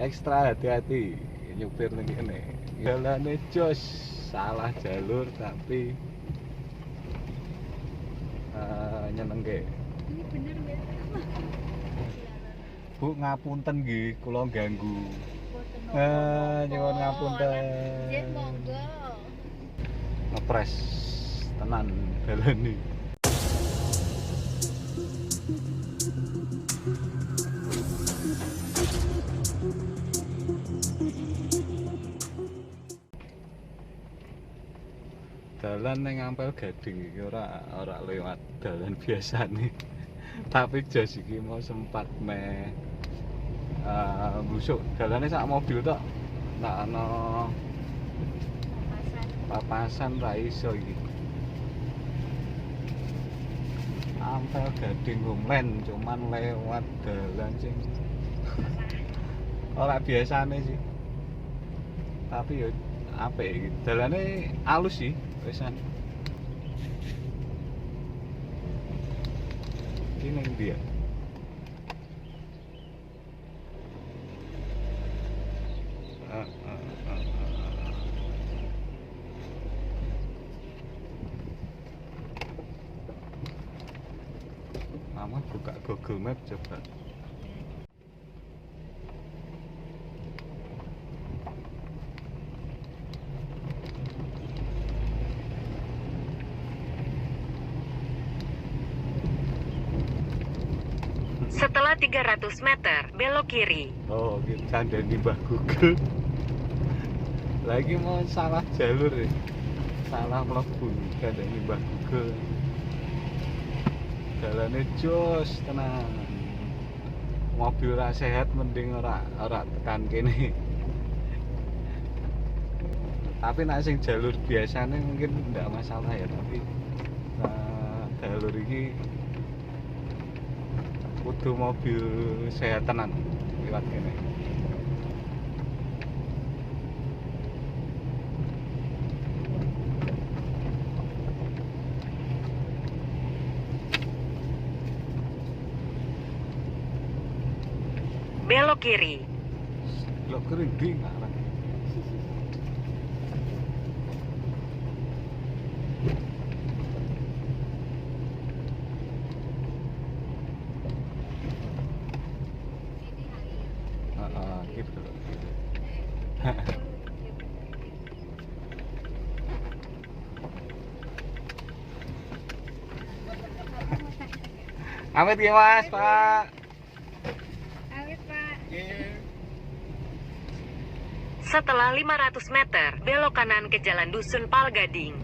Ekstra hati-hati nyupir ning kene. Jalane jos, salah jalur tapi nyenengke. Ini bener nggak? Bu ngapunten nggih, kula ganggu. Boten Nyuwun ngapunten. Jen monggo. Ngepres tenan dalane. Dalan ning Ampel Gading iki ora lewat dalan biasane. Tapi jos iki mau sempat mbusuk dalane sak mobil tok. Ndak ana papasan ra iso iki. Ampel Gading Homeland cuman lewat dalan sing ora biasane sih. Tapi yo apik iki. Dalane alus sih, wisan. Iki ning ndi ya? Mama buka Google Map coba. Setelah 300 meter, belok kiri. Oh, gitu candani Mbah Google. Lagi mau salah jalur ya. Salah mlebu candani Mbah Google. Dalane jos tenan. Mobil ora sehat mending ora tekan kene. Tapi nek sing jalur biasane mungkin ndak masalah ya, tapi jalur iki kudu mobil sehat tenan lewat kene. Belok kiri. Lho kering ndi ngarang. Gitu. Amit ya Mas, Pak. Awet Pak. Setelah 500 meter, belok kanan ke Jalan Dusun Palgading.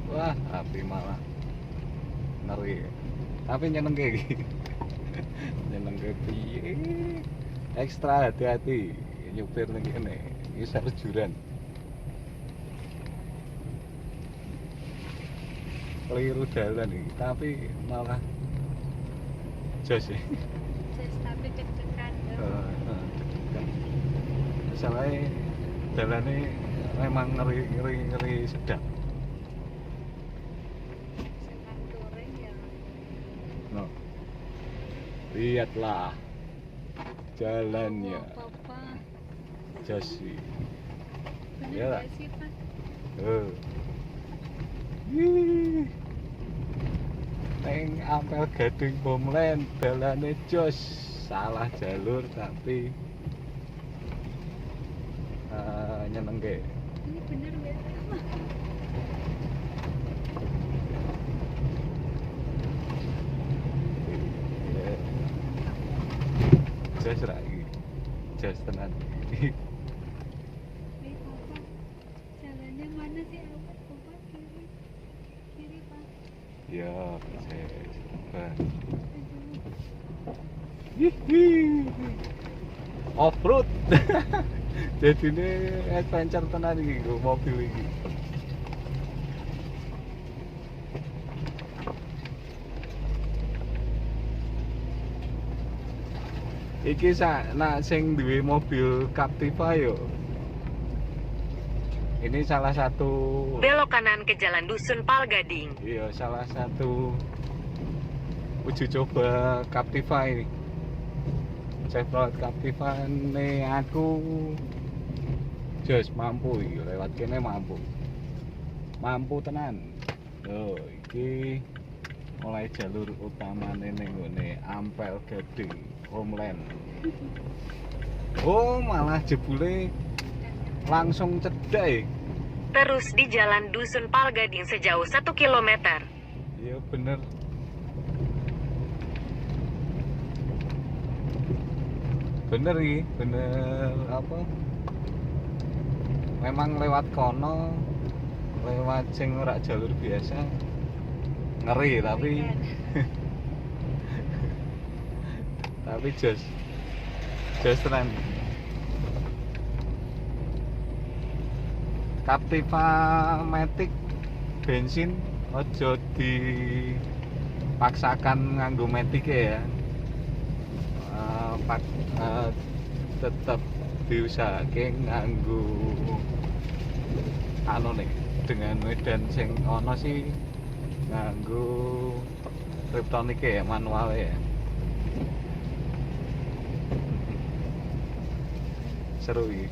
Wah, api malah ngeri. Tapi nyenengke iki. Nyenengke piye? Ekstra hati-hati nyupir ning kene. Iki sarjuran. Keliru dalan iki, tapi malah jos ya. Just tapi deg-degan. Deg-degan. Soalnya dalane memang ngeri sedap. Senang touring ya. No. Lihatlah jalannya. Papa. Jos sih. Bener Iya lah. nggak sih Pak? Neng Ampel Gading Homeland dalane jos, salah jalur tapi nyenengke. Ini bener nggak? Jos ra iki. Jos tenan. Papa. Jalannya mana sih awet Papa? Kiri. Kiri Pak. Ya, saya coba. Aduh. Off-road. Jadi ini adventure tenan iki mobil iki. Iki nak sing duwe mobil Captiva yo. Ini salah satu Belok kanan ke Jalan Dusun Palgading. iya salah satu uji coba Captiva ini. Chevrolet Captiva nih aku jos mampu iki lewat kene mampu. Mampu tenan. Loh, iki mulai jalur utamane ning ngene Ampel Gading Homeland. Oh, malah jebule langsung cedek. Terus di Jalan Dusun Palgading sejauh 1 kilometer. Iya bener. Bener iki, bener apa? Memang lewat kono, lewat sing ora jalur biasa. Ngeri tapi tapi jos tenan. Captiva Matic bensin ojo dipaksakan nganggo Matic ya. Tetap diusahake nganggo anu nih dengan medan sing ono sih nganggo Kryptonic ya manual ya. Seru iki.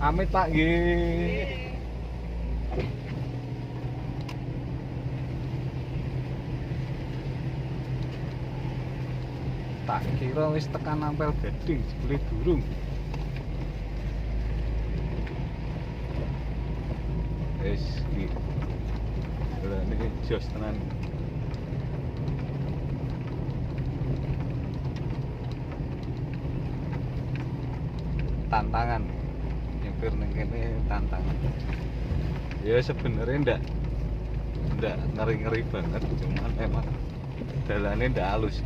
Amit Pak nggih. Tak kira wis tekan Ampel Gading jebule durung. Wis iki. Lha niki jos tenan. Tantangan. Nyupir ning kene tantangan. Ya sebenarnya ndak ngeri-ngeri banget, cuman emang dalane ndak halus.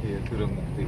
Iya, durung ngerti.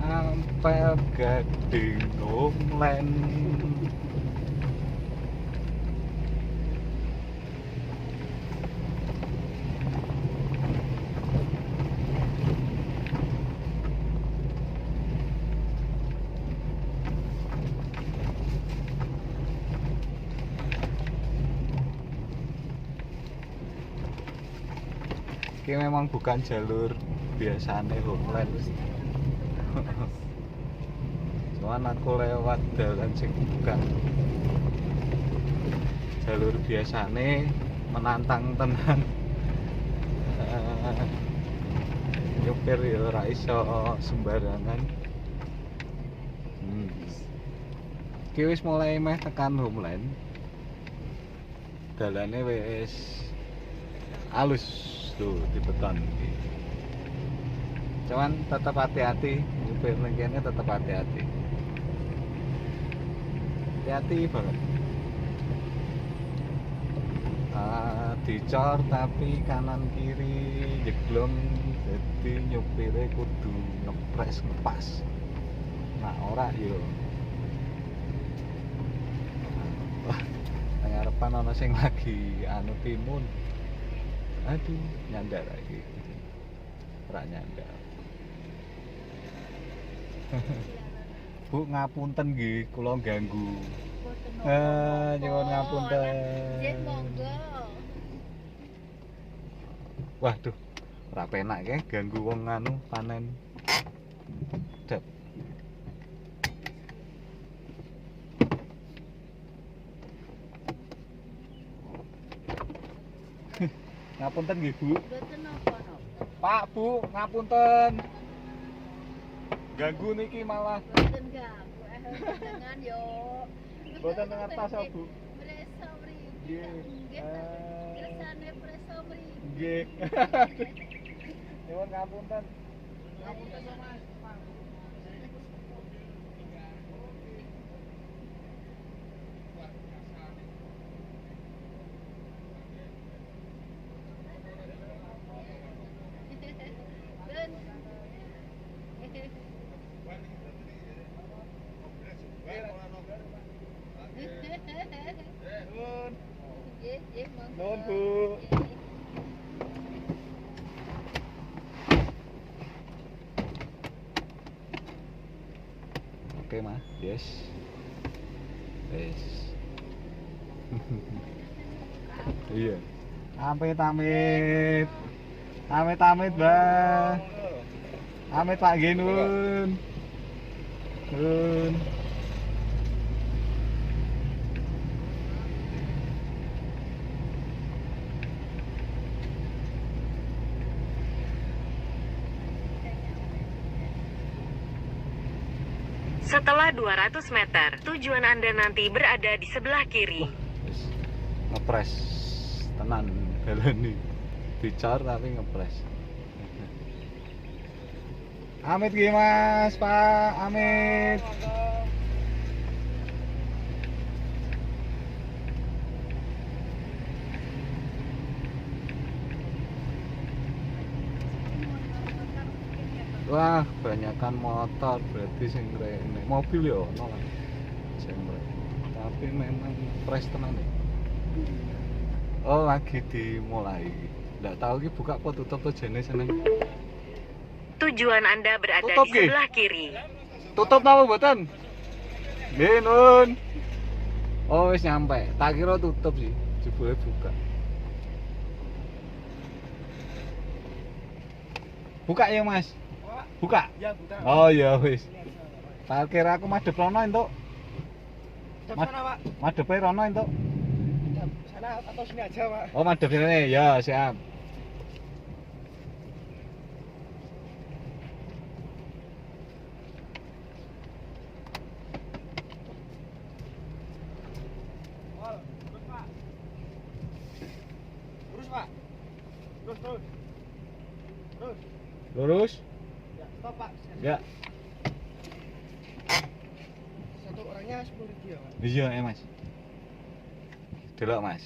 Ampel Gading Homeland. Ini memang bukan jalur biasanya Homeland. Cuman aku lewat dalan sing bukan jalur biasane menantang tenan. Nyupir ya ora iso sembarangan. Iki wis mulai meh tekan Homeland. Dalane wis halus tuh di beton. Cuman tetap hati-hati, nyupir ning kene tetap hati-hati. Hati-hati banget. Dicor tapi kanan kiri jeglong, jadi nyupire kudu ngepres ngepas. Nah ora yo. Nang ngarepan ana sing lagi anu timun. Aduh, nyandar lagi. Ora nyandar. Bu ngapunten nggih, kula ganggu. Nyuwun ngapunten. Jen monggo. Waduh, ora penak ke ganggu wong anu panen. Dep. Ngapunten nggih, Bu. Mboten napa-napa. Pak, Bu, ngapunten. ganggu niki malah. Boten ganggu dengan yo. Boten ngertos Bu. Preso mriki. Nggih. Kersane preso mriki. Nggih. Nyuwun ngapunten. Ngapunten Mas. Nuwun Bu. Oke Mas, yes. Yes. Iya. Amit. Amit, Mbah. Amit Pak Genun. Nun. Setelah 200 meter, tujuan Anda nanti berada di sebelah kiri. Wis ngepres tenan balani. Dicor tapi ngepres. Amit ki Mas, Pak, amit. Wah, kebanyakan motor berarti sing rene. Mobil ya ono lah. Sing rene. Tapi memang press tenan ya. Oh, lagi dimulai. Nggak tahu ki buka apa tutup tuh jenis seneng. Tujuan Anda berada Tutup, di Ki. sebelah kiri. Tutup napa mboten? Nggih, Nun. Oh, wis nyampe. Tak kira tutup sih. Jebule buka. Buka ya, Mas. Buka. Ya, buka. Oh ya wis. Tak kira aku madhep rono entuk. Sana, Pak. Madhepe rono entuk. Sana atau sini aja, Pak. Oh, madhep sini. Ya, siap. Terus, Pak. Terus, Pak. Terus. Terus. Lurus. Ya, stop, Pak. Ya. Satu orangnya 10.000 ya, Pak. Iya, Mas. Delok, Mas.